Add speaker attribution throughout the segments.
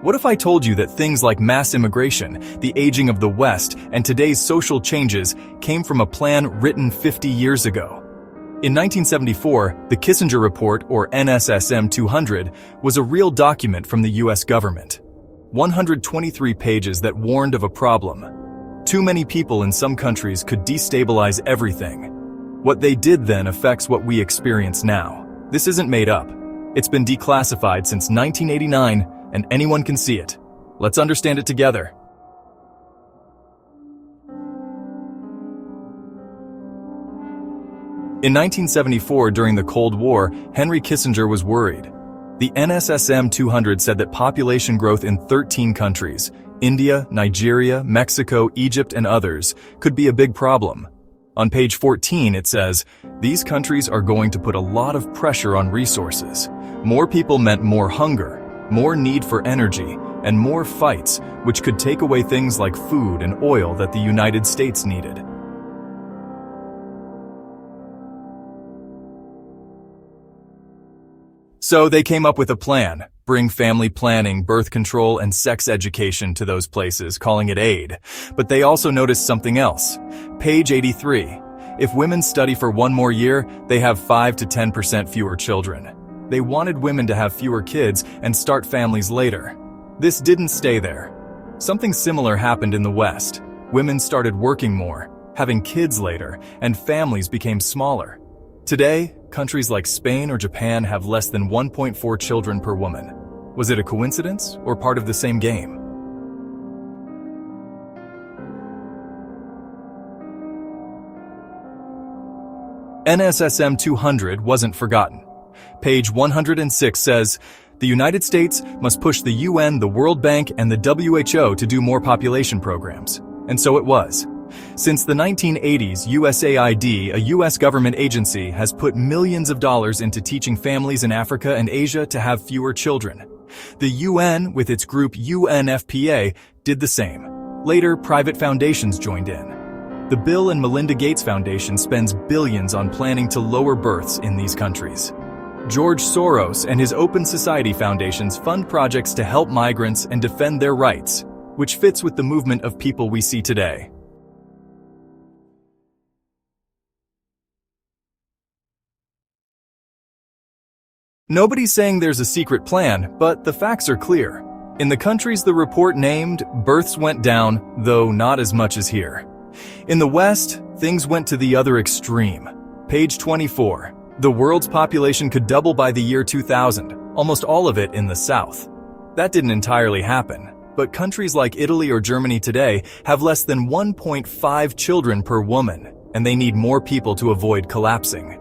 Speaker 1: What if I told you that things like mass immigration, the aging of the West, and today's social changes came from a plan written 50 years ago? In 1974, the Kissinger Report, or NSSM 200, was a real document from the US government. 123 pages that warned of a problem. Too many people in some countries could destabilize everything. What they did then affects what we experience now. This isn't made up. It's been declassified since 1989, and anyone can see it. Let's understand it together. In 1974, during the Cold War, Henry Kissinger was worried. The NSSM 200 said that population growth in 13 countries, India, Nigeria, Mexico, Egypt, and others, could be a big problem. On page 14, it says, these countries are going to put a lot of pressure on resources. More people meant more hunger, more need for energy, and more fights, which could take away things like food and oil that the United States needed. So they came up with a plan, bring family planning, birth control, and sex education to those places, calling it aid. But they also noticed something else. Page 83. If women study for one more year, they have 5 to 10% fewer children. They wanted women to have fewer kids and start families later. This didn't stay there. Something similar happened in the West. Women started working more, having kids later, and families became smaller. Today, countries like Spain or Japan have less than 1.4 children per woman. Was it a coincidence or part of the same game? NSSM 200 wasn't forgotten. Page 106 says, the United States must push the UN, the World Bank, and the WHO to do more population programs. And so it was. Since the 1980s, USAID, a US government agency, has put millions of dollars into teaching families in Africa and Asia to have fewer children. The UN, with its group UNFPA, did the same. Later, private foundations joined in. The Bill and Melinda Gates Foundation spends billions on planning to lower births in these countries. George Soros and his Open Society foundations fund projects to help migrants and defend their rights, which fits with the movement of people we see today. Nobody's saying there's a secret plan, but the facts are clear. In the countries the report named, births went down, though not as much as here. In the West, things went to the other extreme. Page 24. The world's population could double by the year 2000, almost all of it in the South. That didn't entirely happen, but countries like Italy or Germany today have less than 1.5 children per woman, and they need more people to avoid collapsing.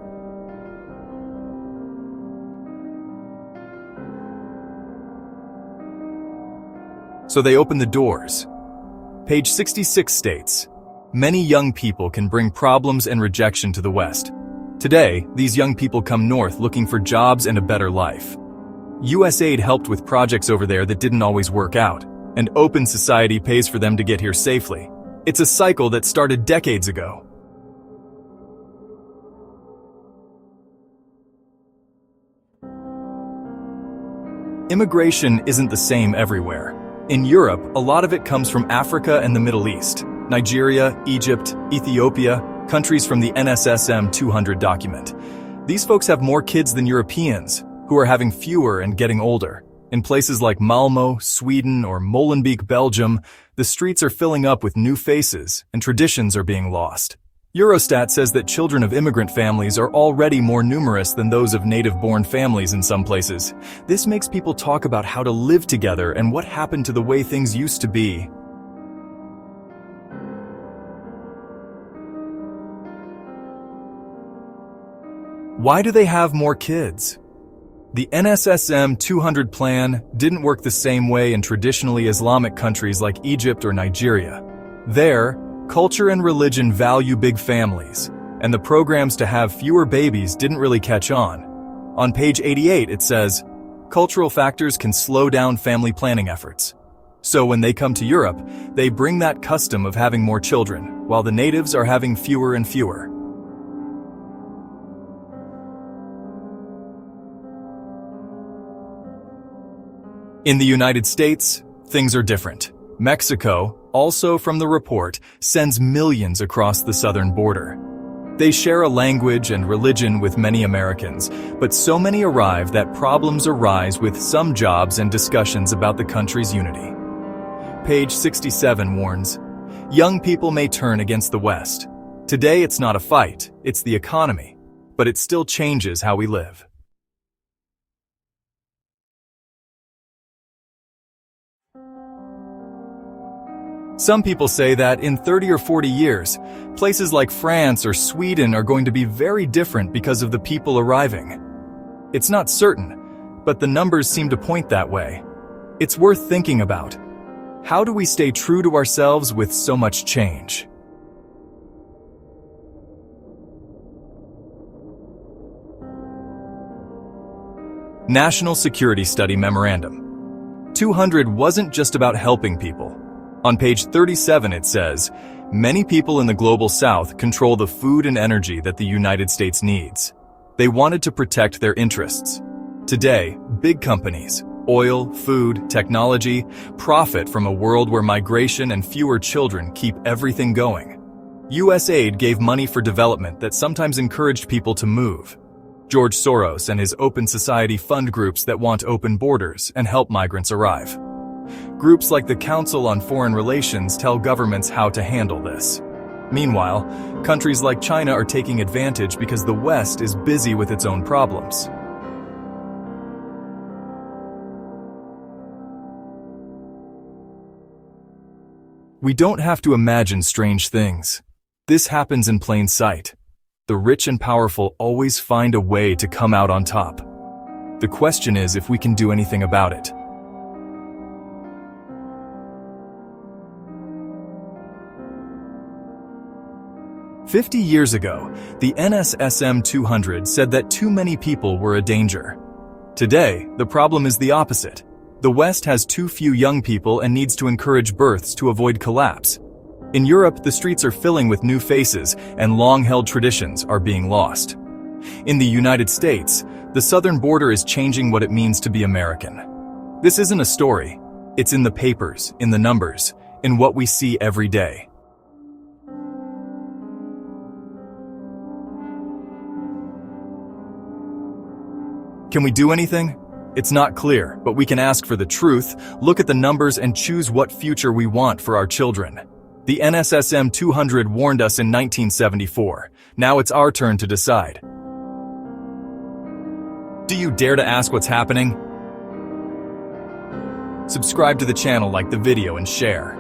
Speaker 1: So they open the doors. Page 66 states, many young people can bring problems and rejection to the West. Today, these young people come north looking for jobs and a better life. USAID helped with projects over there that didn't always work out, and Open Society pays for them to get here safely. It's a cycle that started decades ago. Immigration isn't the same everywhere. In Europe, a lot of it comes from Africa and the Middle East, Nigeria, Egypt, Ethiopia, countries from the NSSM 200 document. These folks have more kids than Europeans, who are having fewer and getting older. In places like Malmö, Sweden, or Molenbeek, Belgium, the streets are filling up with new faces and traditions are being lost. Eurostat says that children of immigrant families are already more numerous than those of native-born families in some places. This makes people talk about how to live together and what happened to the way things used to be. Why do they have more kids? The NSSM 200 plan didn't work the same way in traditionally Islamic countries like Egypt or Nigeria. There, culture and religion value big families, and the programs to have fewer babies didn't really catch on. On page 88, it says, cultural factors can slow down family planning efforts. So when they come to Europe, they bring that custom of having more children, while the natives are having fewer and fewer. In the United States, things are different. Mexico, also from the report, sends millions across the southern border. They share a language and religion with many Americans, but so many arrive that problems arise with some jobs and discussions about the country's unity. Page 67 warns, young people may turn against the West. Today it's not a fight, it's the economy, but it still changes how we live. Some people say that in 30 or 40 years, places like France or Sweden are going to be very different because of the people arriving. It's not certain, but the numbers seem to point that way. It's worth thinking about. How do we stay true to ourselves with so much change? National Security Study Memorandum. 200 wasn't just about helping people. On page 37 it says, many people in the global south control the food and energy that the United States needs. They wanted to protect their interests. Today, big companies, oil, food, technology, profit from a world where migration and fewer children keep everything going. USAID gave money for development that sometimes encouraged people to move. George Soros and his Open Society fund groups that want open borders and help migrants arrive. Groups like the Council on Foreign Relations tell governments how to handle this. Meanwhile, countries like China are taking advantage because the West is busy with its own problems. We don't have to imagine strange things. This happens in plain sight. The rich and powerful always find a way to come out on top. The question is if we can do anything about it. "50 years ago, the NSSM 200 said that too many people were a danger. Today, the problem is the opposite. The West has too few young people and needs to encourage births to avoid collapse. In Europe, the streets are filling with new faces and long-held traditions are being lost. In the United States, the southern border is changing what it means to be American. This isn't a story. It's in the papers, in the numbers, in what we see every day. Can we do anything? It's not clear, but we can ask for the truth, look at the numbers, and choose what future we want for our children. The NSSM 200 warned us in 1974. Now it's our turn to decide. Do you dare to ask what's happening? Subscribe to the channel, like the video, and share.